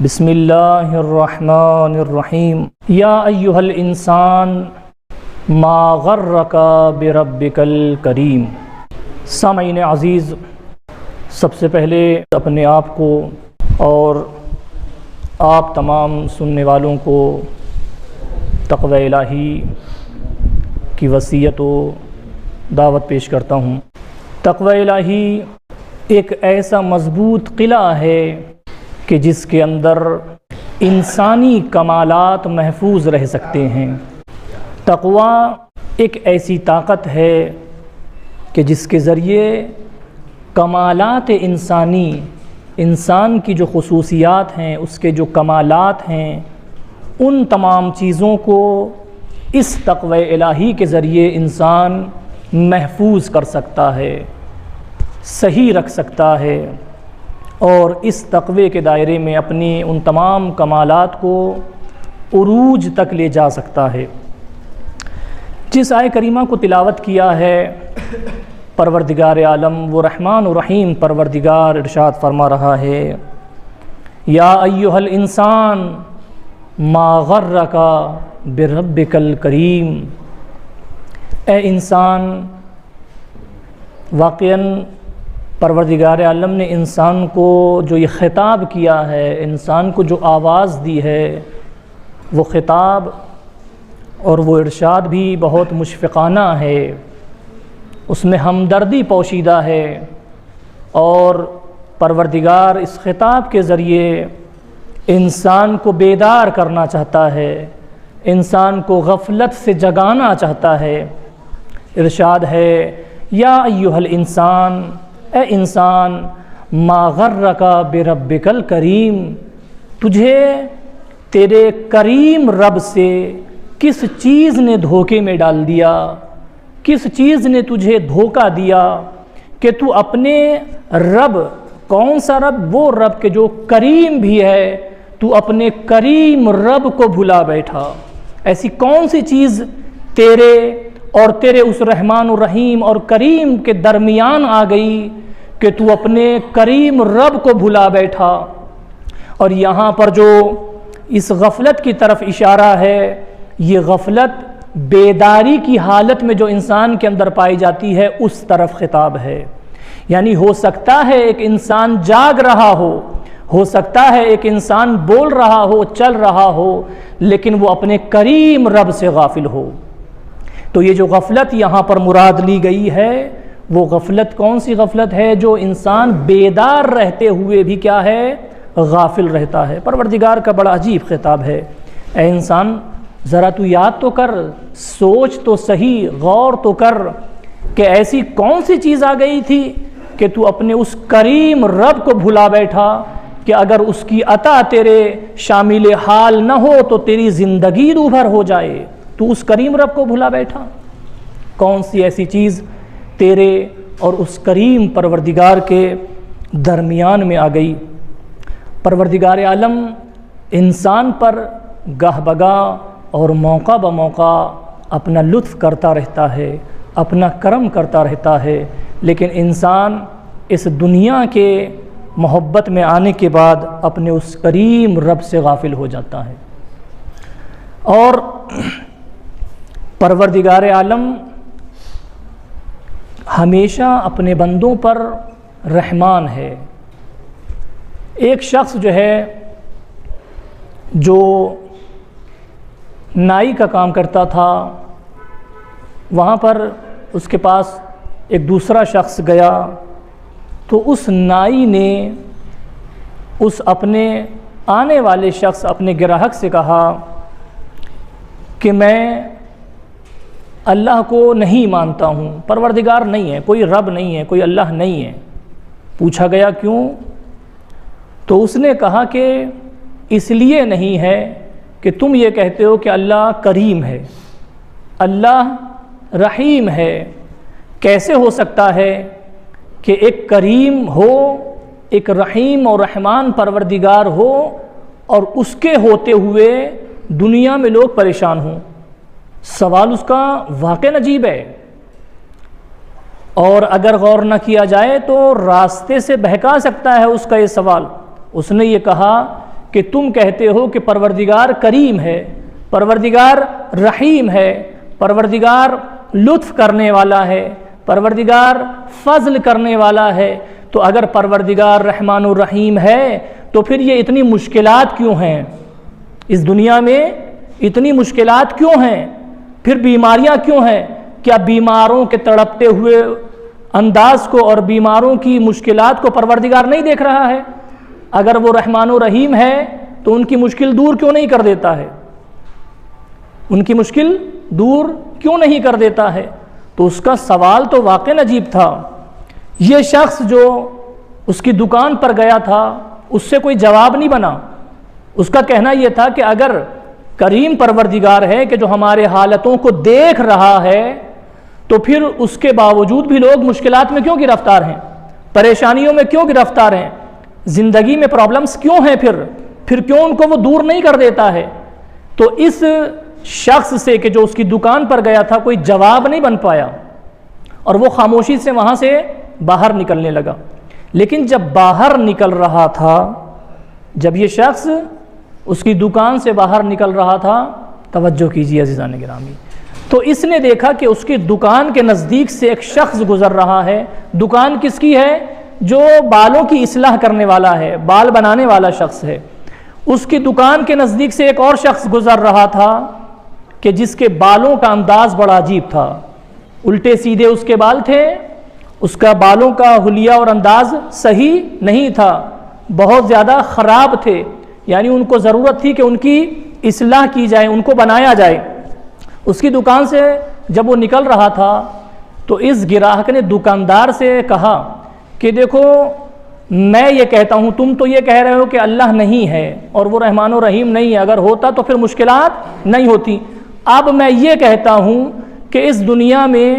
بسم اللہ الرحمن الرحیم یا ایہا الانسان ما غرک بربک الکریم۔ سامعین عزیز، سب سے پہلے اپنے آپ کو اور آپ تمام سننے والوں کو تقوی الہی کی وصیت و دعوت پیش کرتا ہوں۔ تقوی الہی ایک ایسا مضبوط قلعہ ہے کہ جس کے اندر انسانی کمالات محفوظ رہ سکتے ہیں۔ تقوی ایک ایسی طاقت ہے کہ جس کے ذریعے کمالات انسان کی جو خصوصیات ہیں، اس کے جو کمالات ہیں، ان تمام چیزوں کو اس تقوی الہی کے ذریعے انسان محفوظ کر سکتا ہے، صحیح رکھ سکتا ہے، اور اس تقوی کے دائرے میں اپنی ان تمام کمالات کو عروج تک لے جا سکتا ہے۔ جس آیہ کریمہ کو تلاوت کیا ہے پروردگار عالم وہ رحمان و رحیم پروردگار ارشاد فرما رہا ہے، یا ایہا الانسان ما غرک بربک الکریم۔ اے انسان، واقعاً پروردگار عالم نے انسان کو جو یہ خطاب کیا ہے، انسان کو جو آواز دی ہے، وہ خطاب اور وہ ارشاد بھی بہت مشفقانہ ہے، اس میں ہمدردی پوشیدہ ہے، اور پروردگار اس خطاب کے ذریعے انسان کو بیدار کرنا چاہتا ہے، انسان کو غفلت سے جگانا چاہتا ہے۔ ارشاد ہے، یا ایہا الانسان، اے انسان، ما غرک بربک الکریم، تجھے تیرے کریم رب سے کس چیز نے دھوکے میں ڈال دیا، کس چیز نے تجھے دھوکہ دیا کہ تو اپنے رب، کون سا رب؟ وہ رب کہ جو کریم بھی ہے، تو اپنے کریم رب کو بھلا بیٹھا۔ ایسی کون سی چیز تیرے اور تیرے اس رحمان الرحیم اور کریم کے درمیان آ گئی کہ تو اپنے کریم رب کو بھلا بیٹھا؟ اور یہاں پر جو اس غفلت کی طرف اشارہ ہے، یہ غفلت بیداری کی حالت میں جو انسان کے اندر پائی جاتی ہے، اس طرف خطاب ہے۔ یعنی ہو سکتا ہے ایک انسان جاگ رہا ہو سکتا ہے ایک انسان بول رہا ہو، چل رہا ہو، لیکن وہ اپنے کریم رب سے غافل ہو۔ تو یہ جو غفلت یہاں پر مراد لی گئی ہے، وہ غفلت کون سی غفلت ہے؟ جو انسان بیدار رہتے ہوئے بھی کیا ہے؟ غافل رہتا ہے۔ پروردگار کا بڑا عجیب خطاب ہے۔ اے انسان، ذرا تو یاد تو کر، سوچ تو صحیح، غور تو کر کہ ایسی کون سی چیز آ گئی تھی کہ تو اپنے اس کریم رب کو بھلا بیٹھا، کہ اگر اس کی عطا تیرے شامل حال نہ ہو تو تیری زندگی دوبھر ہو جائے۔ تو اس کریم رب کو بھلا بیٹھا۔ کون سی ایسی چیز تیرے اور اس کریم پروردگار کے درمیان میں آ گئی؟ پروردگار عالم انسان پر گاہ بگاہ اور موقع بموقع اپنا لطف کرتا رہتا ہے، اپنا کرم کرتا رہتا ہے، لیکن انسان اس دنیا کے محبت میں آنے کے بعد اپنے اس کریم رب سے غافل ہو جاتا ہے۔ اور پروردگار عالم ہمیشہ اپنے بندوں پر رحمان ہے۔ ایک شخص جو ہے، جو نائی کا کام کرتا تھا، وہاں پر اس کے پاس ایک دوسرا شخص گیا، تو اس نائی نے اس اپنے آنے والے شخص، اپنے گراہک سے کہا کہ میں اللہ کو نہیں مانتا ہوں، پروردگار نہیں ہے، کوئی رب نہیں ہے، کوئی اللہ نہیں ہے۔ پوچھا گیا کیوں؟ تو اس نے کہا کہ اس لیے نہیں ہے کہ تم یہ کہتے ہو کہ اللہ کریم ہے، اللہ رحیم ہے۔ کیسے ہو سکتا ہے کہ ایک کریم ہو، ایک رحیم اور رحمان پروردگار ہو، اور اس کے ہوتے ہوئے دنیا میں لوگ پریشان ہوں؟ سوال اس کا واقع عجیب ہے، اور اگر غور نہ کیا جائے تو راستے سے بہکا سکتا ہے اس کا یہ سوال۔ اس نے یہ کہا کہ تم کہتے ہو کہ پروردگار کریم ہے، پروردگار رحیم ہے، پروردگار لطف کرنے والا ہے، پروردگار فضل کرنے والا ہے، تو اگر پروردگار رحمان الرحیم ہے تو پھر یہ اتنی مشکلات کیوں ہیں؟ اس دنیا میں اتنی مشکلات کیوں ہیں؟ پھر بیماریاں کیوں ہیں؟ کیا بیماروں کے تڑپتے ہوئے انداز کو اور بیماروں کی مشکلات کو پروردگار نہیں دیکھ رہا ہے؟ اگر وہ رحمان و رحیم ہے تو ان کی مشکل دور کیوں نہیں کر دیتا ہے؟ ان کی مشکل دور کیوں نہیں کر دیتا ہے؟ تو اس کا سوال تو واقعی عجیب تھا۔ یہ شخص جو اس کی دکان پر گیا تھا اس سے کوئی جواب نہیں بنا۔ اس کا کہنا یہ تھا کہ اگر کریم پروردگار ہے کہ جو ہمارے حالتوں کو دیکھ رہا ہے تو پھر اس کے باوجود بھی لوگ مشکلات میں کیوں گرفتار ہیں، پریشانیوں میں کیوں گرفتار ہیں، زندگی میں پرابلمز کیوں ہیں، پھر کیوں ان کو وہ دور نہیں کر دیتا ہے؟ تو اس شخص سے کہ جو اس کی دکان پر گیا تھا کوئی جواب نہیں بن پایا اور وہ خاموشی سے وہاں سے باہر نکلنے لگا۔ لیکن جب باہر نکل رہا تھا، جب یہ شخص اس کی دکان سے باہر نکل رہا تھا، توجہ کیجیے عزیزان گرامی، تو اس نے دیکھا کہ اس کی دکان کے نزدیک سے ایک شخص گزر رہا ہے۔ دکان کس کی ہے؟ جو بالوں کی اصلاح کرنے والا ہے، بال بنانے والا شخص ہے۔ اس کی دکان کے نزدیک سے ایک اور شخص گزر رہا تھا کہ جس کے بالوں کا انداز بڑا عجیب تھا، الٹے سیدھے اس کے بال تھے، اس کا بالوں کا حلیہ اور انداز صحیح نہیں تھا، بہت زیادہ خراب تھے، یعنی ان کو ضرورت تھی کہ ان کی اصلاح کی جائے، ان کو بنایا جائے۔ اس کی دکان سے جب وہ نکل رہا تھا تو اس گراہک نے دکاندار سے کہا کہ دیکھو میں یہ کہتا ہوں، تم تو یہ کہہ رہے ہو کہ اللہ نہیں ہے اور وہ رحمان و رحیم نہیں ہے، اگر ہوتا تو پھر مشکلات نہیں ہوتی۔ اب میں یہ کہتا ہوں کہ اس دنیا میں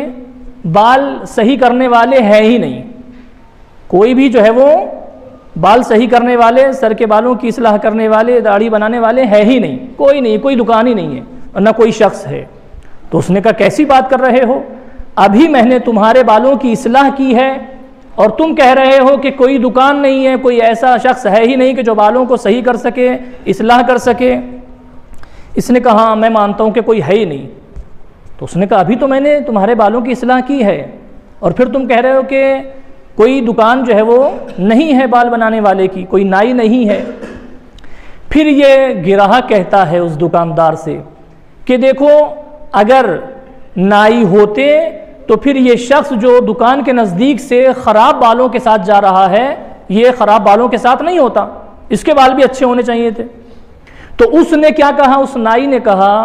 بال صحیح کرنے والے ہیں ہی نہیں، کوئی بھی جو ہے وہ بال صحیح کرنے والے، سر کے بالوں کی اصلاح کرنے والے، داڑھی بنانے والے ہے ہی نہیں، کوئی نہیں، کوئی دکان ہی نہیں ہے اور نہ کوئی شخص ہے۔ تو اس نے کہا کیسی بات کر رہے ہو، ابھی میں نے تمہارے بالوں کی اصلاح کی ہے اور تم کہہ رہے ہو کہ کوئی دکان نہیں ہے، کوئی ایسا شخص ہے ہی نہیں کہ جو بالوں کو صحیح کر سکے، اصلاح کر سکے۔ اس نے کہا ہاں میں مانتا ہوں کہ کوئی ہے ہی نہیں۔ تو اس نے کہا ابھی تو میں نے تمہارے بالوں کی اصلاح کی ہے اور پھر تم کہہ رہے ہو کہ کوئی دکان جو ہے وہ نہیں ہے بال بنانے والے کی، کوئی نائی نہیں ہے۔ پھر یہ گراہک کہتا ہے اس دکاندار سے کہ دیکھو اگر نائی ہوتے تو پھر یہ شخص جو دکان کے نزدیک سے خراب بالوں کے ساتھ جا رہا ہے یہ خراب بالوں کے ساتھ نہیں ہوتا، اس کے بال بھی اچھے ہونے چاہیے تھے۔ تو اس نے کیا کہا، اس نائی نے کہا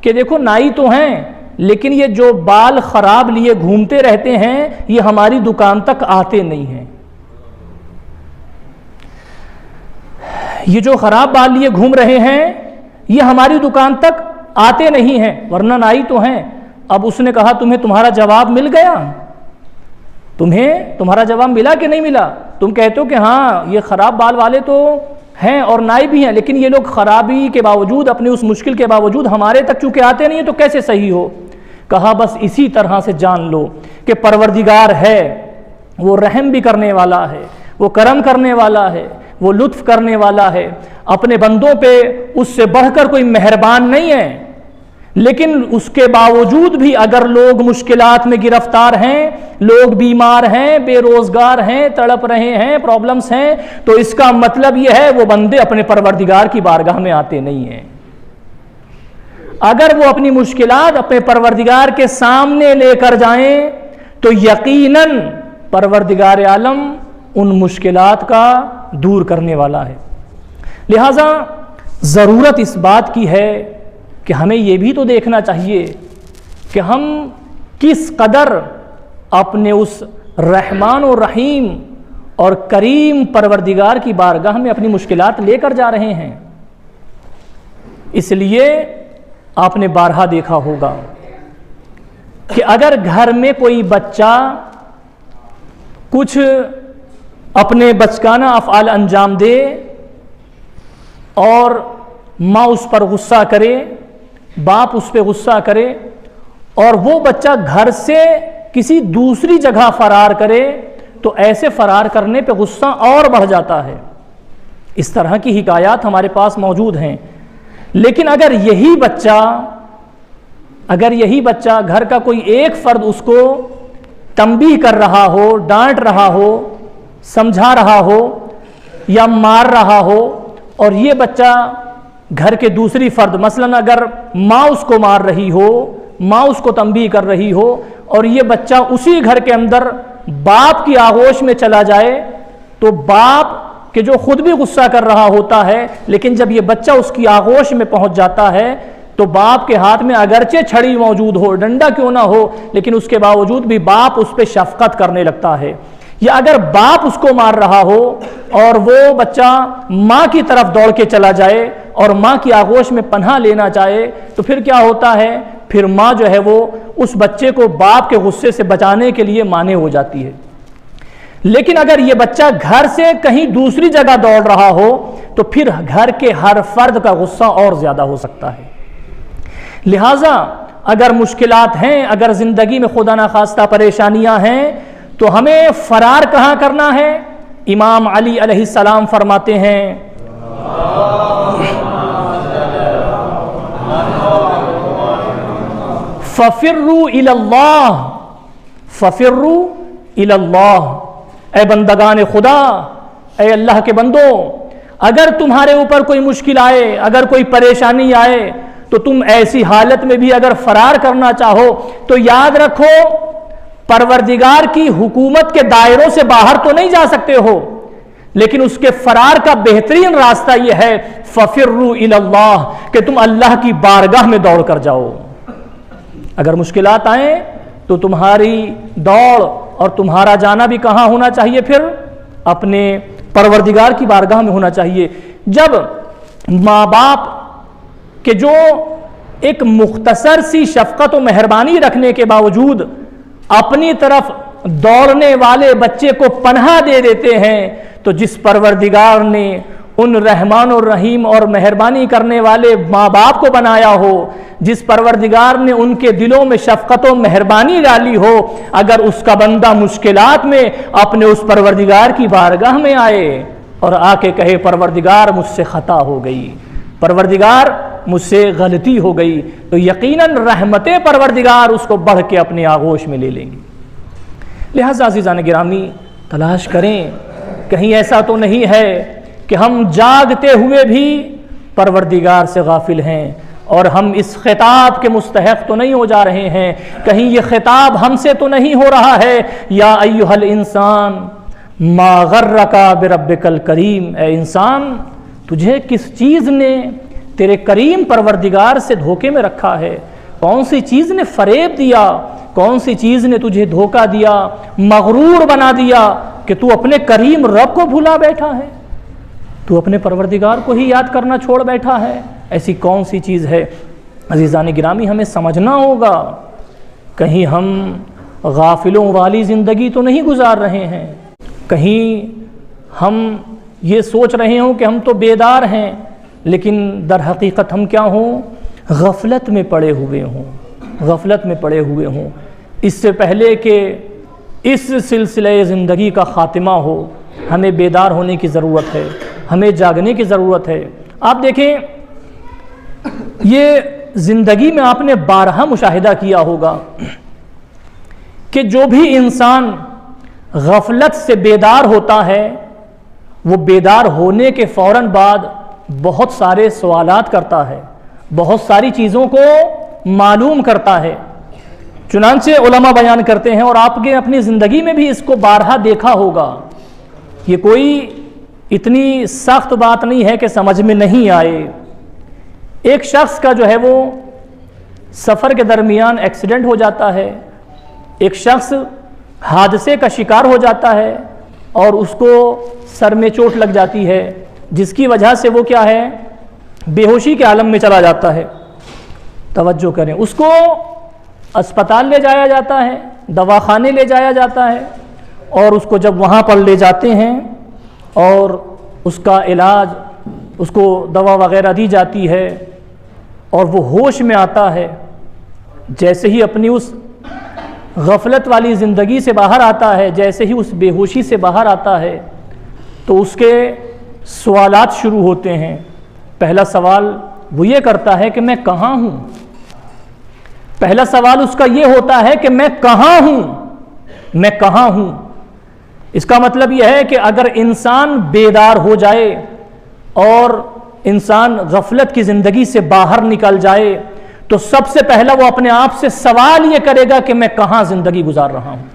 کہ دیکھو نائی تو ہیں لیکن یہ جو بال خراب لیے گھومتے رہتے ہیں یہ ہماری دکان تک آتے نہیں ہیں، یہ جو خراب بال لیے گھوم رہے ہیں یہ ہماری دکان تک آتے نہیں ہیں، ورنہ نائی تو ہیں۔ اب اس نے کہا تمہیں تمہارا جواب مل گیا، تمہیں تمہارا جواب ملا کہ نہیں ملا؟ تم کہتے ہو کہ ہاں یہ خراب بال والے تو ہیں اور نائی بھی ہیں، لیکن یہ لوگ خرابی کے باوجود، اپنی اس مشکل کے باوجود ہمارے تک چونکہ آتے نہیں ہیں تو کیسے صحیح ہو؟ کہا بس اسی طرح سے جان لو کہ پروردگار ہے، وہ رحم بھی کرنے والا ہے، وہ کرم کرنے والا ہے، وہ لطف کرنے والا ہے، اپنے بندوں پہ اس سے بڑھ کر کوئی مہربان نہیں ہے۔ لیکن اس کے باوجود بھی اگر لوگ مشکلات میں گرفتار ہیں، لوگ بیمار ہیں، بے روزگار ہیں، تڑپ رہے ہیں، پرابلمز ہیں، تو اس کا مطلب یہ ہے وہ بندے اپنے پروردگار کی بارگاہ میں آتے نہیں ہیں۔ اگر وہ اپنی مشکلات اپنے پروردگار کے سامنے لے کر جائیں تو یقیناً پروردگار عالم ان مشکلات کا دور کرنے والا ہے۔ لہٰذا ضرورت اس بات کی ہے کہ ہمیں یہ بھی تو دیکھنا چاہیے کہ ہم کس قدر اپنے اس رحمان و رحیم اور کریم پروردگار کی بارگاہ میں اپنی مشکلات لے کر جا رہے ہیں۔ اس لیے آپ نے بارہا دیکھا ہوگا کہ اگر گھر میں کوئی بچہ کچھ اپنے بچگانہ افعال انجام دے اور ماں اس پر غصہ کرے، باپ اس پہ غصہ کرے اور وہ بچہ گھر سے کسی دوسری جگہ فرار کرے تو ایسے فرار کرنے پہ غصہ اور بڑھ جاتا ہے۔ اس طرح کی حکایات ہمارے پاس موجود ہیں. لیکن اگر یہی بچہ گھر کا کوئی ایک فرد اس کو تنبیہ کر رہا ہو، ڈانٹ رہا ہو، سمجھا رہا ہو یا مار رہا ہو، اور یہ بچہ گھر کے دوسری فرد، مثلاً اگر ماں اس کو مار رہی ہو، ماں اس کو تنبیہ کر رہی ہو، اور یہ بچہ اسی گھر کے اندر باپ کی آغوش میں چلا جائے، تو باپ کہ جو خود بھی غصہ کر رہا ہوتا ہے، لیکن جب یہ بچہ اس کی آغوش میں پہنچ جاتا ہے تو باپ کے ہاتھ میں اگرچہ چھڑی موجود ہو، ڈنڈا کیوں نہ ہو، لیکن اس کے باوجود بھی باپ اس پہ شفقت کرنے لگتا ہے. یا اگر باپ اس کو مار رہا ہو اور وہ بچہ ماں کی طرف دوڑ کے چلا جائے اور ماں کی آغوش میں پناہ لینا چاہے، تو پھر کیا ہوتا ہے؟ پھر ماں جو ہے وہ اس بچے کو باپ کے غصے سے بچانے کے لیے مانے ہو جاتی ہے. لیکن اگر یہ بچہ گھر سے کہیں دوسری جگہ دوڑ رہا ہو تو پھر گھر کے ہر فرد کا غصہ اور زیادہ ہو سکتا ہے. لہٰذا اگر مشکلات ہیں، اگر زندگی میں خدا نخواستہ پریشانیاں ہیں، تو ہمیں فرار کہاں کرنا ہے؟ امام علی علیہ السلام فرماتے ہیں فَفِرُّوا إِلَى اللَّهِ فَفِرُّوا إِلَى اللَّهِ. اے بندگان خدا، اے اللہ کے بندو، اگر تمہارے اوپر کوئی مشکل آئے، اگر کوئی پریشانی آئے، تو تم ایسی حالت میں بھی اگر فرار کرنا چاہو تو یاد رکھو پروردگار کی حکومت کے دائروں سے باہر تو نہیں جا سکتے ہو، لیکن اس کے فرار کا بہترین راستہ یہ ہے فَفِرُّوا إِلَى اللَّهِ کہ تم اللہ کی بارگاہ میں دوڑ کر جاؤ. اگر مشکلات آئیں تو تمہاری دوڑ اور تمہارا جانا بھی کہاں ہونا چاہیے؟ پھر اپنے پروردگار کی بارگاہ میں ہونا چاہیے. جب ماں باپ کہ جو ایک مختصر سی شفقت و مہربانی رکھنے کے باوجود اپنی طرف دوڑنے والے بچے کو پناہ دے دیتے ہیں، تو جس پروردگار نے ان رحمان و رحیم اور مہربانی کرنے والے ماں باپ کو بنایا ہو، جس پروردگار نے ان کے دلوں میں شفقت و مہربانی ڈالی ہو، اگر اس کا بندہ مشکلات میں اپنے اس پروردگار کی بارگاہ میں آئے اور آ کے کہے پروردگار مجھ سے خطا ہو گئی، پروردگار مجھ سے غلطی ہو گئی، تو یقیناً رحمت پروردگار اس کو بڑھ کے اپنے آغوش میں لے لیں گے. لہٰذا عزیزان گرامی، تلاش کریں کہیں ایسا تو نہیں ہے کہ ہم جاگتے ہوئے بھی پروردگار سے غافل ہیں اور ہم اس خطاب کے مستحق تو نہیں ہو جا رہے ہیں، کہیں یہ خطاب ہم سے تو نہیں ہو رہا ہے یا ایھا الانسان ما غرک بربک الکریم. اے انسان، تجھے کس چیز نے تیرے کریم پروردگار سے دھوکے میں رکھا ہے؟ کون سی چیز نے فریب دیا؟ کون سی چیز نے تجھے دھوکہ دیا، مغرور بنا دیا کہ تو اپنے کریم رب کو بھولا بیٹھا ہے، تو اپنے پروردگار کو ہی یاد کرنا چھوڑ بیٹھا ہے؟ ایسی کون سی چیز ہے؟ عزیزان گرامی، ہمیں سمجھنا ہوگا کہیں ہم غافلوں والی زندگی تو نہیں گزار رہے ہیں، کہیں ہم یہ سوچ رہے ہوں کہ ہم تو بیدار ہیں لیکن در حقیقت ہم کیا ہوں؟ غفلت میں پڑے ہوئے ہوں، غفلت میں پڑے ہوئے ہوں. اس سے پہلے کہ اس سلسلہ زندگی کا خاتمہ ہو، ہمیں بیدار ہونے کی ضرورت ہے، ہمیں جاگنے کی ضرورت ہے. آپ دیکھیں، یہ زندگی میں آپ نے بارہا مشاہدہ کیا ہوگا کہ جو بھی انسان غفلت سے بیدار ہوتا ہے، وہ بیدار ہونے کے فوراً بعد بہت سارے سوالات کرتا ہے، بہت ساری چیزوں کو معلوم کرتا ہے. چنانچہ علماء بیان کرتے ہیں، اور آپ نے اپنی زندگی میں بھی اس کو بارہا دیکھا ہوگا، یہ کوئی اتنی سخت بات نہیں ہے کہ سمجھ میں نہیں آئے. ایک شخص کا جو ہے وہ سفر کے درمیان ایکسیڈنٹ ہو جاتا ہے، ایک شخص حادثے کا شکار ہو جاتا ہے اور اس کو سر میں چوٹ لگ جاتی ہے، جس کی وجہ سے وہ کیا ہے؟ بے ہوشی کے عالم میں چلا جاتا ہے. توجہ کریں، اس کو اسپتال لے جایا جاتا ہے، دواخانے لے جایا جاتا ہے، اور اس کو جب وہاں پر لے جاتے ہیں اور اس کا علاج، اس کو دوا وغیرہ دی جاتی ہے اور وہ ہوش میں آتا ہے، جیسے ہی اپنی اس غفلت والی زندگی سے باہر آتا ہے، جیسے ہی اس بے ہوشی سے باہر آتا ہے، تو اس کے سوالات شروع ہوتے ہیں۔ پہلا سوال وہ یہ کرتا ہے کہ میں کہاں ہوں؟ پہلا سوال اس کا یہ ہوتا ہے کہ میں کہاں ہوں؟ میں کہاں ہوں؟ اس کا مطلب یہ ہے کہ اگر انسان بیدار ہو جائے اور انسان غفلت کی زندگی سے باہر نکل جائے تو سب سے پہلا وہ اپنے آپ سے سوال یہ کرے گا کہ میں کہاں زندگی گزار رہا ہوں؟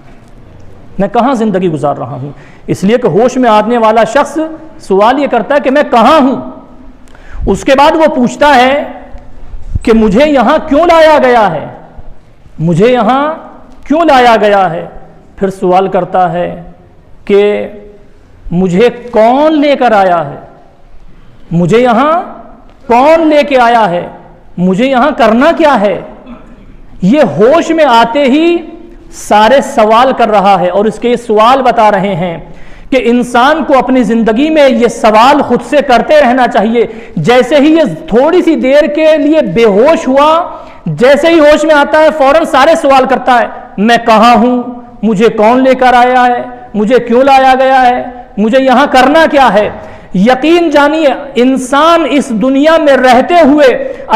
میں کہاں زندگی گزار رہا ہوں؟ اس لیے کہ ہوش میں آنے والا شخص سوال یہ کرتا ہے کہ میں کہاں ہوں۔ اس کے بعد وہ پوچھتا ہے کہ مجھے یہاں کیوں لایا گیا ہے؟ مجھے یہاں کیوں لایا گیا ہے؟ پھر سوال کرتا ہے کہ مجھے کون لے کر آیا ہے؟ مجھے یہاں کون لے کے آیا ہے؟ مجھے یہاں کرنا کیا ہے؟ یہ ہوش میں آتے ہی سارے سوال کر رہا ہے، اور اس کے یہ سوال بتا رہے ہیں کہ انسان کو اپنی زندگی میں یہ سوال خود سے کرتے رہنا چاہیے۔ جیسے ہی یہ تھوڑی سی دیر کے لیے بے ہوش ہوا، جیسے ہی ہوش میں آتا ہے فوراً سارے سوال کرتا ہے، میں کہاں ہوں؟ مجھے کون لے کر آیا ہے؟ مجھے کیوں لایا گیا ہے؟ مجھے یہاں کرنا کیا ہے؟ یقین جانیے انسان اس دنیا میں رہتے ہوئے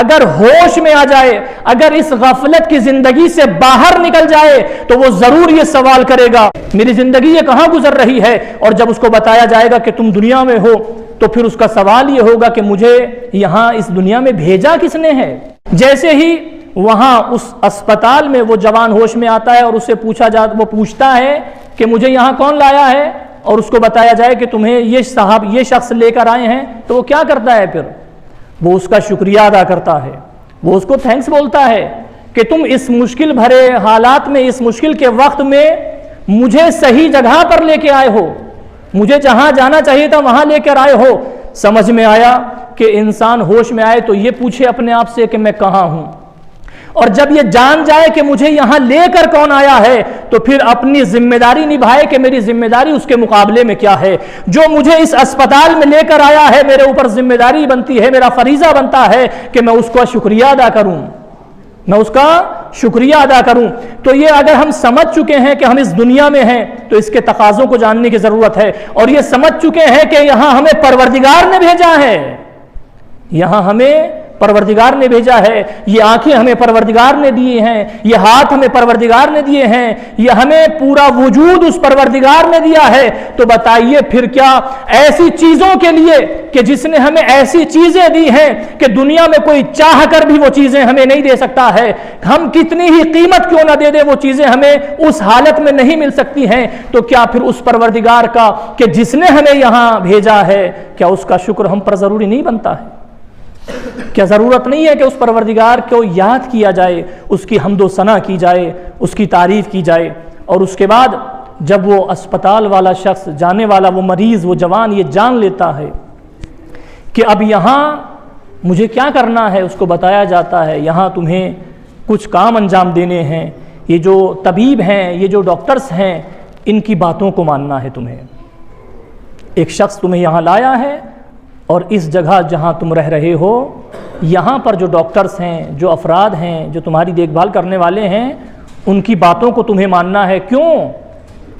اگر ہوش میں آ جائے، اگر اس غفلت کی زندگی سے باہر نکل جائے تو وہ ضرور یہ سوال کرے گا میری زندگی یہ کہاں گزر رہی ہے؟ اور جب اس کو بتایا جائے گا کہ تم دنیا میں ہو تو پھر اس کا سوال یہ ہوگا کہ مجھے یہاں اس دنیا میں بھیجا کس نے ہے؟ جیسے ہی وہاں اس اسپتال میں وہ جوان ہوش میں آتا ہے اور اسے وہ پوچھتا ہے کہ مجھے یہاں کون لایا ہے، اور اس کو بتایا جائے کہ تمہیں یہ شخص لے کر آئے ہیں، تو وہ کیا کرتا ہے؟ پھر وہ اس کا شکریہ ادا کرتا ہے، وہ اس کو تھینکس بولتا ہے کہ تم اس مشکل بھرے حالات میں، اس مشکل کے وقت میں مجھے صحیح جگہ پر لے کے آئے ہو، مجھے جہاں جانا چاہیے تھا وہاں لے کر آئے ہو۔ سمجھ میں آیا کہ انسان ہوش میں آئے تو یہ پوچھے اپنے آپ سے کہ میں کہاں ہوں، اور جب یہ جان جائے کہ مجھے یہاں لے کر کون آیا ہے تو پھر اپنی ذمہ داری نبھائے کہ میری ذمہ داری اس کے مقابلے میں کیا ہے۔ جو مجھے اس اسپتال میں لے کر آیا ہے میرے اوپر ذمہ داری بنتی ہے، میرا فریضہ بنتا ہے کہ میں اس کا شکریہ ادا کروں، میں اس کا شکریہ ادا کروں۔ تو یہ اگر ہم سمجھ چکے ہیں کہ ہم اس دنیا میں ہیں تو اس کے تقاضوں کو جاننے کی ضرورت ہے، اور یہ سمجھ چکے ہیں کہ یہاں ہمیں پروردگار نے بھیجا ہے، یہاں ہمیں پروردگار نے بھیجا ہے، یہ آنکھیں ہمیں پروردگار نے دی ہیں، یہ ہاتھ ہمیں پروردگار نے دیے ہیں، یہ ہمیں پورا وجود اس پروردگار نے دیا ہے، تو بتائیے پھر کیا ایسی چیزوں کے لیے کہ جس نے ہمیں ایسی چیزیں دی ہیں کہ دنیا میں کوئی چاہ کر بھی وہ چیزیں ہمیں نہیں دے سکتا ہے، ہم کتنی ہی قیمت کیوں نہ دے دے وہ چیزیں ہمیں اس حالت میں نہیں مل سکتی ہیں، تو کیا پھر اس پروردگار کا کہ جس نے ہمیں یہاں بھیجا ہے کیا اس کا شکر ہم پر ضروری نہیں بنتا ہے؟ کیا ضرورت نہیں ہے کہ اس پروردگار کو یاد کیا جائے، اس کی حمد و ثنا کی جائے، اس کی تعریف کی جائے؟ اور اس کے بعد جب وہ اسپتال والا شخص، جانے والا وہ مریض، وہ جوان یہ جان لیتا ہے کہ اب یہاں مجھے کیا کرنا ہے، اس کو بتایا جاتا ہے یہاں تمہیں کچھ کام انجام دینے ہیں، یہ جو طبیب ہیں، یہ جو ڈاکٹرز ہیں، ان کی باتوں کو ماننا ہے تمہیں۔ ایک شخص تمہیں یہاں لایا ہے اور اس جگہ جہاں تم رہ رہے ہو یہاں پر جو ڈاکٹرز ہیں، جو افراد ہیں، جو تمہاری دیکھ بھال کرنے والے ہیں، ان کی باتوں کو تمہیں ماننا ہے۔ کیوں؟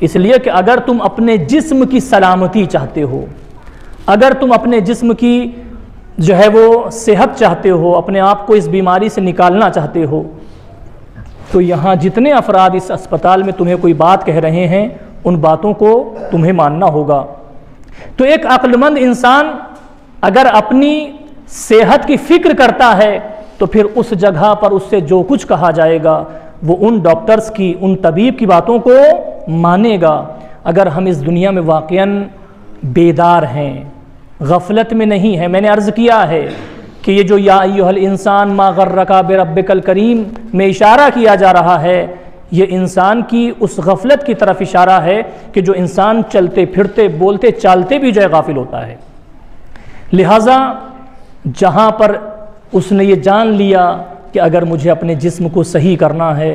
اس لیے کہ اگر تم اپنے جسم کی سلامتی چاہتے ہو، اگر تم اپنے جسم کی جو ہے وہ صحت چاہتے ہو، اپنے آپ کو اس بیماری سے نکالنا چاہتے ہو، تو یہاں جتنے افراد اس اسپتال میں تمہیں کوئی بات کہہ رہے ہیں ان باتوں کو تمہیں ماننا ہوگا۔ تو ایک عقل مند انسان اگر اپنی صحت کی فکر کرتا ہے تو پھر اس جگہ پر اس سے جو کچھ کہا جائے گا وہ ان ڈاکٹرز کی، ان طبیب کی باتوں کو مانے گا۔ اگر ہم اس دنیا میں واقعاً بیدار ہیں، غفلت میں نہیں ہیں، میں نے عرض کیا ہے کہ یہ جو یا ایھا الانسان ما غرک بربک الکریم میں اشارہ کیا جا رہا ہے، یہ انسان کی اس غفلت کی طرف اشارہ ہے کہ جو انسان چلتے پھرتے بولتے چالتے بھی جو ہے غافل ہوتا ہے۔ لہٰذا جہاں پر اس نے یہ جان لیا کہ اگر مجھے اپنے جسم کو صحیح کرنا ہے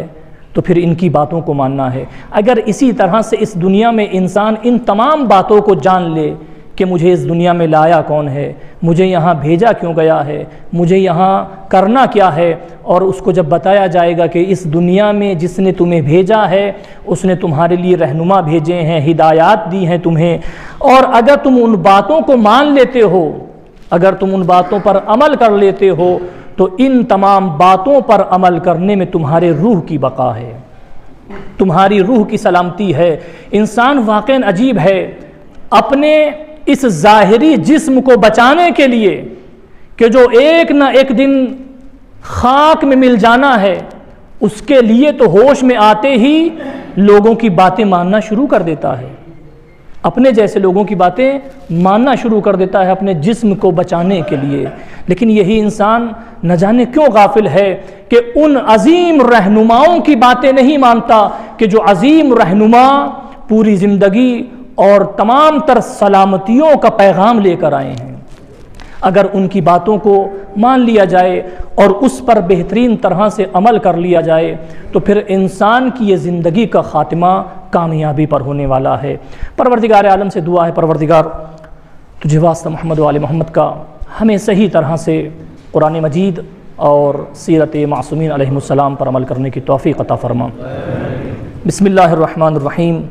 تو پھر ان کی باتوں کو ماننا ہے۔ اگر اسی طرح سے اس دنیا میں انسان ان تمام باتوں کو جان لے کہ مجھے اس دنیا میں لایا کون ہے، مجھے یہاں بھیجا کیوں گیا ہے، مجھے یہاں کرنا کیا ہے۔ اور اس کو جب بتایا جائے گا کہ اس دنیا میں جس نے تمہیں بھیجا ہے اس نے تمہارے لیے رہنما بھیجے ہیں، ہدایات دی ہیں تمہیں، اور اگر تم ان باتوں کو مان لیتے ہو، اگر تم ان باتوں پر عمل کر لیتے ہو تو ان تمام باتوں پر عمل کرنے میں تمہارے روح کی بقا ہے، تمہاری روح کی سلامتی ہے۔ انسان واقعاً عجیب ہے، اپنے اس ظاہری جسم کو بچانے کے لیے کہ جو ایک نہ ایک دن خاک میں مل جانا ہے، اس کے لیے تو ہوش میں آتے ہی لوگوں کی باتیں ماننا شروع کر دیتا ہے، اپنے جیسے لوگوں کی باتیں ماننا شروع کر دیتا ہے اپنے جسم کو بچانے کے لیے۔ لیکن یہی انسان نہ جانے کیوں غافل ہے کہ ان عظیم رہنماؤں کی باتیں نہیں مانتا کہ جو عظیم رہنما پوری زندگی اور تمام تر سلامتیوں کا پیغام لے کر آئے ہیں۔ اگر ان کی باتوں کو مان لیا جائے اور اس پر بہترین طرح سے عمل کر لیا جائے تو پھر انسان کی یہ زندگی کا خاتمہ کامیابی پر ہونے والا ہے۔ پروردگار عالم سے دعا ہے، پروردگار تجھے واسطہ محمد و آل محمد کا ہمیں صحیح طرح سے قرآن مجید اور سیرت معصومین علیہم السلام پر عمل کرنے کی توفیق عطا فرما۔ بسم اللہ الرحمن الرحیم،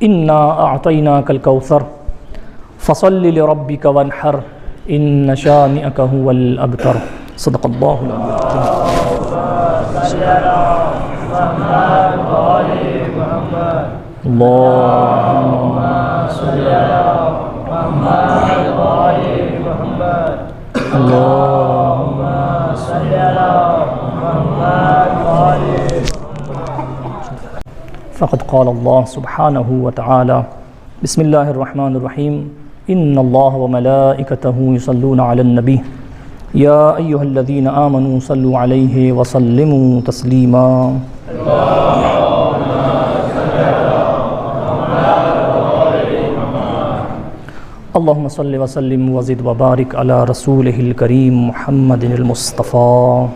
انا اعطیناک الکوثر فصل لربک وانحر ان شانئک هو الابتر۔ صدق اللہ اللہم صل علی محمد اللہم صل علی محمد۔ فقد قال اللہ سبحانہ وتعالی بسم اللہ الرحمن الرحیم ان اللہ وملائکتہ یصلون علی النبی یا ایہا الذین آمنوا صلوا علیہ وسلموا تسلیما۔ اللہم صل وسلم وزد وبارک علی رسولہ الکریم محمد المصطفیٰ۔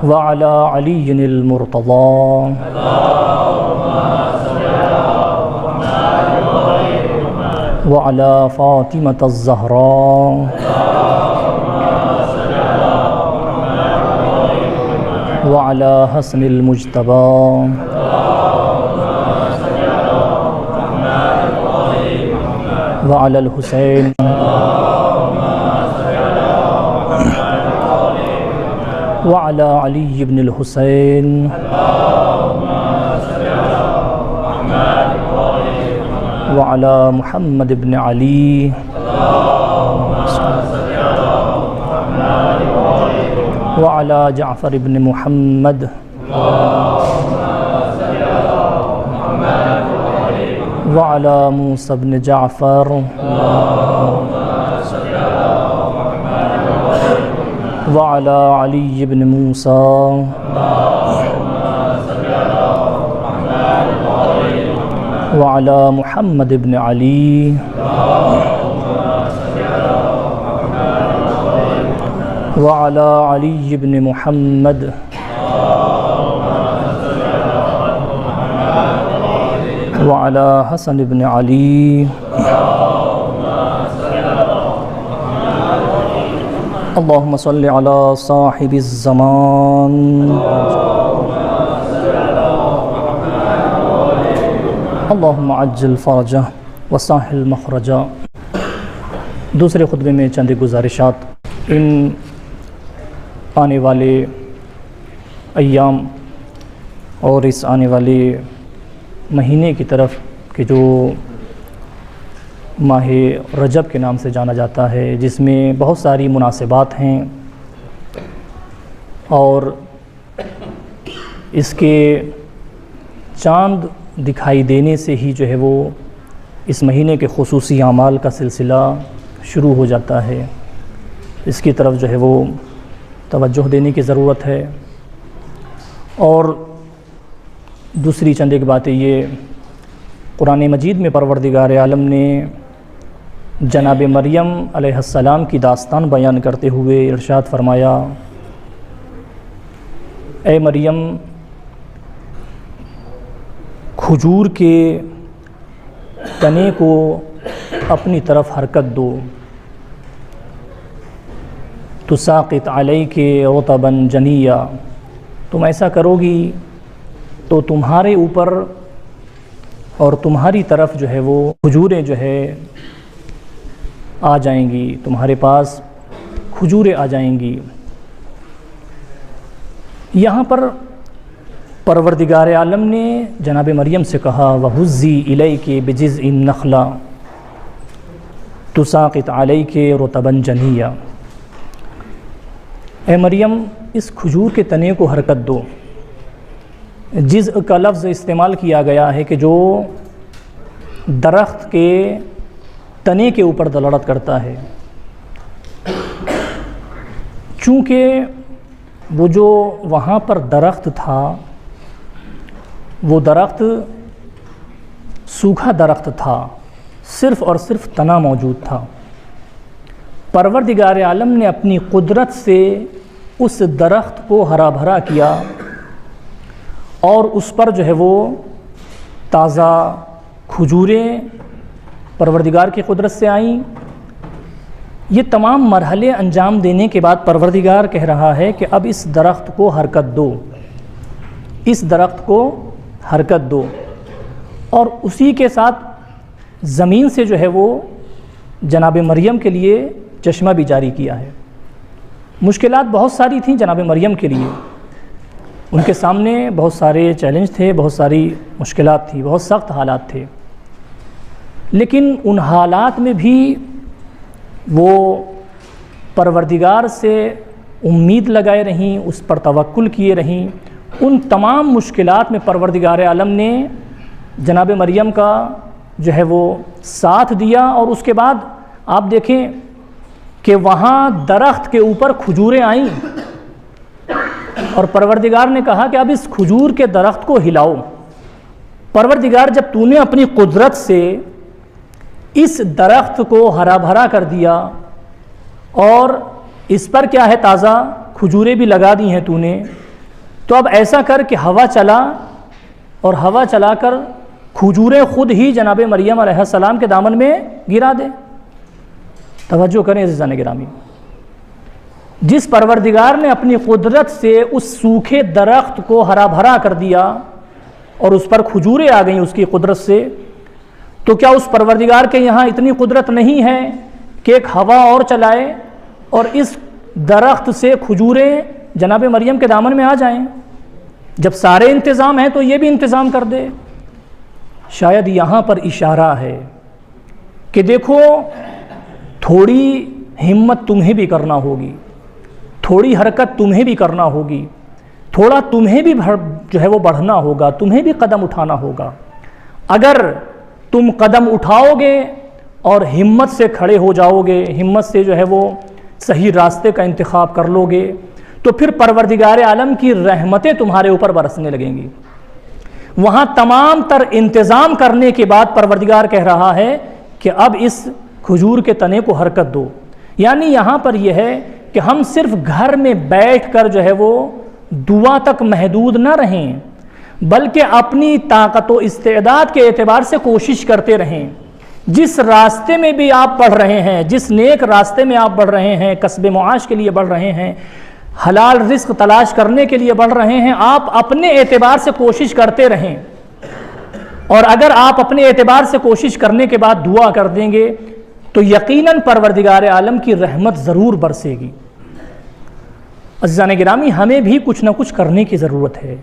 وعلی علی المرتضی۔ وعلی فاطمة الزہراء۔ وعلی حسن المجتبی۔ وعلی الحسین۔ وعلی علی بن الحسین۔ وعلی محمد بن علی۔ وعلی جعفر بن محمد۔ وعلی موسیٰ بن جعفر۔ وعلی علی بن موسیٰ۔ وعلی محمد بن علی۔ وعلی علی بن محمد۔ وعلی حسن بن علی۔ اللہم صل علی صاحب الزمان۔ اللہم عجل فرجہ وسہل مخرجہ۔ دوسرے خطبے میں چند گزارشات۔ ان آنے والے ایام اور اس آنے والے مہینے کی طرف کہ جو ماہ رجب کے نام سے جانا جاتا ہے، جس میں بہت ساری مناسبات ہیں اور اس کے چاند دکھائی دینے سے ہی جو ہے وہ اس مہینے کے خصوصی اعمال کا سلسلہ شروع ہو جاتا ہے۔ اس کی طرف جو ہے وہ توجہ دینے کی ضرورت ہے۔ اور دوسری چند ایک باتیں یہ، قرآن مجید میں پروردگار عالم نے جناب مریم علیہ السلام کی داستان بیان کرتے ہوئے ارشاد فرمایا، اے مریم کھجور کے تنے کو اپنی طرف حرکت دو، تساقط علیک رطبا جنیا، تم ایسا کرو گی تو تمہارے اوپر اور تمہاری طرف جو ہے وہ کھجوریں جو ہے آ جائیں گی، تمہارے پاس کھجوریں آ جائیں گی۔ یہاں پر پروردگار عالم نے جناب مریم سے کہا وَهُزِّي إِلَيْكِ بِجِذْعِ النَّخْلَةِ تُسَاقِطْ عَلَيْكِ رُطَبًا جَنِيًّا، اے مریم اس کھجور کے تنے کو حرکت دو۔ جزء کا لفظ استعمال کیا گیا ہے کہ جو درخت کے تنے کے اوپر دلالت کرتا ہے، چونکہ وہ جو وہاں پر درخت تھا وہ درخت سوکھا درخت تھا، صرف اور صرف تنا موجود تھا۔ پروردگار عالم نے اپنی قدرت سے اس درخت کو ہرا بھرا کیا اور اس پر جو ہے وہ تازہ کھجوریں پروردگار کی قدرت سے آئیں۔ یہ تمام مرحلے انجام دینے کے بعد پروردگار کہہ رہا ہے کہ اب اس درخت کو حرکت دو، اس درخت کو حرکت دو، اور اسی کے ساتھ زمین سے جو ہے وہ جناب مریم کے لیے چشمہ بھی جاری کیا ہے۔ مشکلات بہت ساری تھیں جناب مریم کے لیے، ان کے سامنے بہت سارے چیلنج تھے، بہت ساری مشکلات تھیں، بہت سخت حالات تھے، لیکن ان حالات میں بھی وہ پروردگار سے امید لگائے رہیں، اس پر توکل کیے رہیں۔ ان تمام مشکلات میں پروردگار عالم نے جناب مریم کا جو ہے وہ ساتھ دیا، اور اس کے بعد آپ دیکھیں کہ وہاں درخت کے اوپر کھجوریں آئیں اور پروردگار نے کہا کہ اب اس کھجور کے درخت کو ہلاؤ۔ پروردگار جب تو نے اپنی قدرت سے اس درخت کو ہرا بھرا کر دیا اور اس پر کیا ہے تازہ کھجوریں بھی لگا دی ہیں تو نے، تو اب ایسا کر کہ ہوا چلا اور ہوا چلا کر کھجوریں خود ہی جناب مریم علیہ السلام کے دامن میں گرا دے۔ توجہ کریں عزیزان گرامی، جس پروردگار نے اپنی قدرت سے اس سوکھے درخت کو ہرا بھرا کر دیا اور اس پر کھجوریں آ گئیں اس کی قدرت سے، تو کیا اس پروردگار کے یہاں اتنی قدرت نہیں ہے کہ ایک ہوا اور چلائے اور اس درخت سے کھجوریں جناب مریم کے دامن میں آ جائیں؟ جب سارے انتظام ہیں تو یہ بھی انتظام کر دے۔ شاید یہاں پر اشارہ ہے کہ دیکھو تھوڑی ہمت تمہیں بھی کرنا ہوگی، تھوڑی حرکت تمہیں بھی کرنا ہوگی، تھوڑا تمہیں بھی جو ہے وہ بڑھنا ہوگا، تمہیں بھی قدم اٹھانا ہوگا۔ اگر تم قدم اٹھاؤ گے اور ہمت سے کھڑے ہو جاؤ گے، ہمت سے جو ہے وہ صحیح راستے کا انتخاب کر لو گے، تو پھر پروردگار عالم کی رحمتیں تمہارے اوپر برسنے لگیں گی۔ وہاں تمام تر انتظام کرنے کے بعد پروردگار کہہ رہا ہے کہ اب اس کھجور کے تنے کو حرکت دو۔ یعنی یہاں پر یہ ہے کہ ہم صرف گھر میں بیٹھ کر جو ہے وہ دعا تک محدود نہ رہیں، بلکہ اپنی طاقت و استعداد کے اعتبار سے کوشش کرتے رہیں۔ جس راستے میں بھی آپ بڑھ رہے ہیں، جس نیک راستے میں آپ بڑھ رہے ہیں، کسب معاش کے لیے بڑھ رہے ہیں، حلال رزق تلاش کرنے کے لیے بڑھ رہے ہیں، آپ اپنے اعتبار سے کوشش کرتے رہیں، اور اگر آپ اپنے اعتبار سے کوشش کرنے کے بعد دعا کر دیں گے تو یقیناً پروردگار عالم کی رحمت ضرور برسے گی۔ عزیزان گرامی، ہمیں بھی کچھ نہ کچھ کرنے کی ضرورت ہے،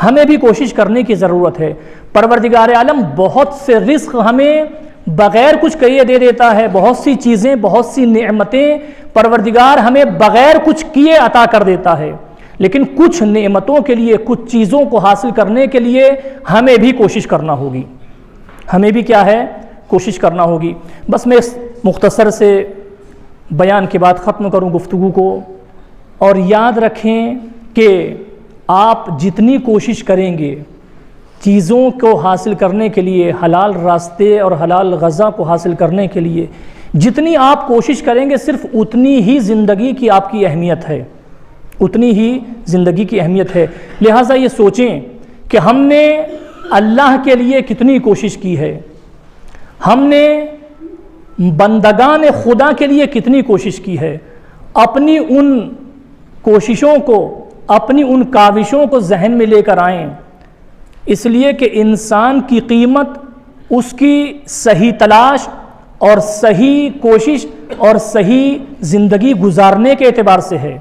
ہمیں بھی کوشش کرنے کی ضرورت ہے۔ پروردگار عالم بہت سے رزق ہمیں بغیر کچھ کیے دے دیتا ہے، بہت سی چیزیں، بہت سی نعمتیں پروردگار ہمیں بغیر کچھ کیے عطا کر دیتا ہے، لیکن کچھ نعمتوں کے لیے، کچھ چیزوں کو حاصل کرنے کے لیے ہمیں بھی کوشش کرنا ہوگی، ہمیں بھی کیا ہے کوشش کرنا ہوگی۔ بس میں اس مختصر سے بیان کے بعد ختم کروں گفتگو کو، اور یاد رکھیں کہ آپ جتنی کوشش کریں گے چیزوں کو حاصل کرنے کے لیے، حلال راستے اور حلال غذا کو حاصل کرنے کے لیے جتنی آپ کوشش کریں گے، صرف اتنی ہی زندگی کی آپ کی اہمیت ہے، اتنی ہی زندگی کی اہمیت ہے۔ لہٰذا یہ سوچیں کہ ہم نے اللہ کے لیے کتنی کوشش کی ہے، ہم نے بندگان خدا کے لیے کتنی کوشش کی ہے. اپنی ان کوششوں کو، اپنی ان کاوشوں کو ذہن میں لے کر آئیں، اس لیے کہ انسان کی قیمت اس کی صحیح تلاش اور صحیح کوشش اور صحیح زندگی گزارنے کے اعتبار سے ہے.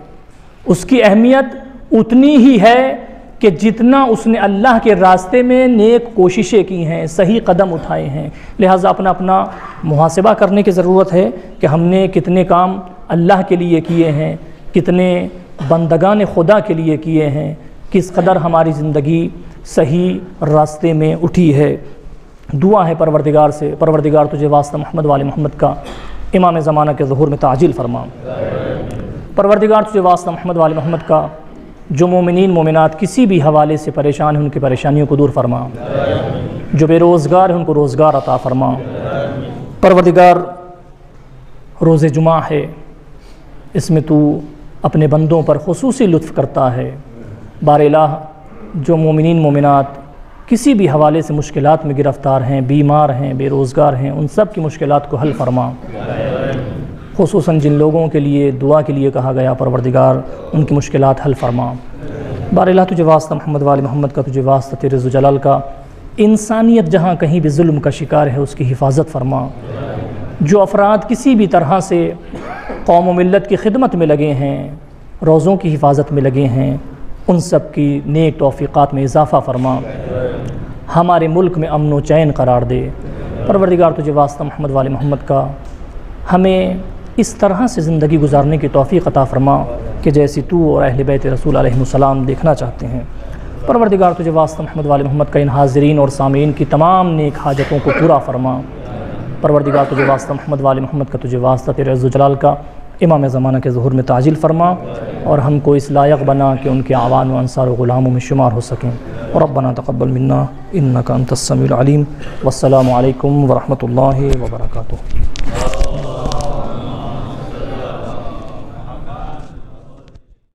اس کی اہمیت اتنی ہی ہے کہ جتنا اس نے اللہ کے راستے میں نیک کوششیں کی ہیں، صحیح قدم اٹھائے ہیں. لہٰذا اپنا محاسبہ کرنے کی ضرورت ہے کہ ہم نے کتنے کام اللہ کے لیے کیے ہیں، کتنے بندگان خدا کے لیے کیے ہیں، کس قدر ہماری زندگی صحیح راستے میں اٹھی ہے. دعا ہے پروردگار سے، پروردگار تجھے واسطہ محمد وال محمد کا امام زمانہ کے ظہور میں تعجیل فرما. پروردگار تجھے واسطہ محمد وال محمد کا جو مومنین مومنات کسی بھی حوالے سے پریشان ہیں ان کی پریشانیوں کو دور فرما، جو بے روزگار ہیں ان کو روزگار عطا فرما. پروردگار روز جمعہ ہے، اس میں تو اپنے بندوں پر خصوصی لطف کرتا ہے. بار الہ جو مومنین مومنات کسی بھی حوالے سے مشکلات میں گرفتار ہیں، بیمار ہیں، بے روزگار ہیں، ان سب کی مشکلات کو حل فرما. خصوصاً جن لوگوں کے لیے دعا کے لیے کہا گیا پروردگار ان کی مشکلات حل فرما. بار الہ تجھے واسطہ محمد وال محمد کا، تجھے واسطہ تیرے ذوالجلال کا، انسانیت جہاں کہیں بھی ظلم کا شکار ہے اس کی حفاظت فرما. جو افراد کسی بھی طرح سے قوم و ملت کی خدمت میں لگے ہیں، روزوں کی حفاظت میں لگے ہیں، ان سب کی نیک توفیقات میں اضافہ فرما. ہمارے ملک میں امن و چین قرار دے. پروردگار تجھے واسطہ محمد وال محمد کا ہمیں اس طرح سے زندگی گزارنے کی توفیق عطا فرما کہ جیسی تو اور اہل بیت رسول علیہ السلام دیکھنا چاہتے ہیں. پروردگار تجھے واسطہ محمد وال محمد کا ان حاضرین اور سامعین کی تمام نیک حاجتوں کو پورا فرما. پروردگار تجھے واسطہ محمد وال محمد کا، تجھے واسطہ تیرے عز و جلال کا امام زمانہ کے ظہور میں تعجیل فرما، اور ہم کو اس لائق بنا کہ ان کے اعوان و انصار و غلاموں میں شمار ہو سکیں. ربنا تقبل منا انک انت السمیع العلیم. والسلام علیکم ورحمۃ اللہ وبرکاتہ.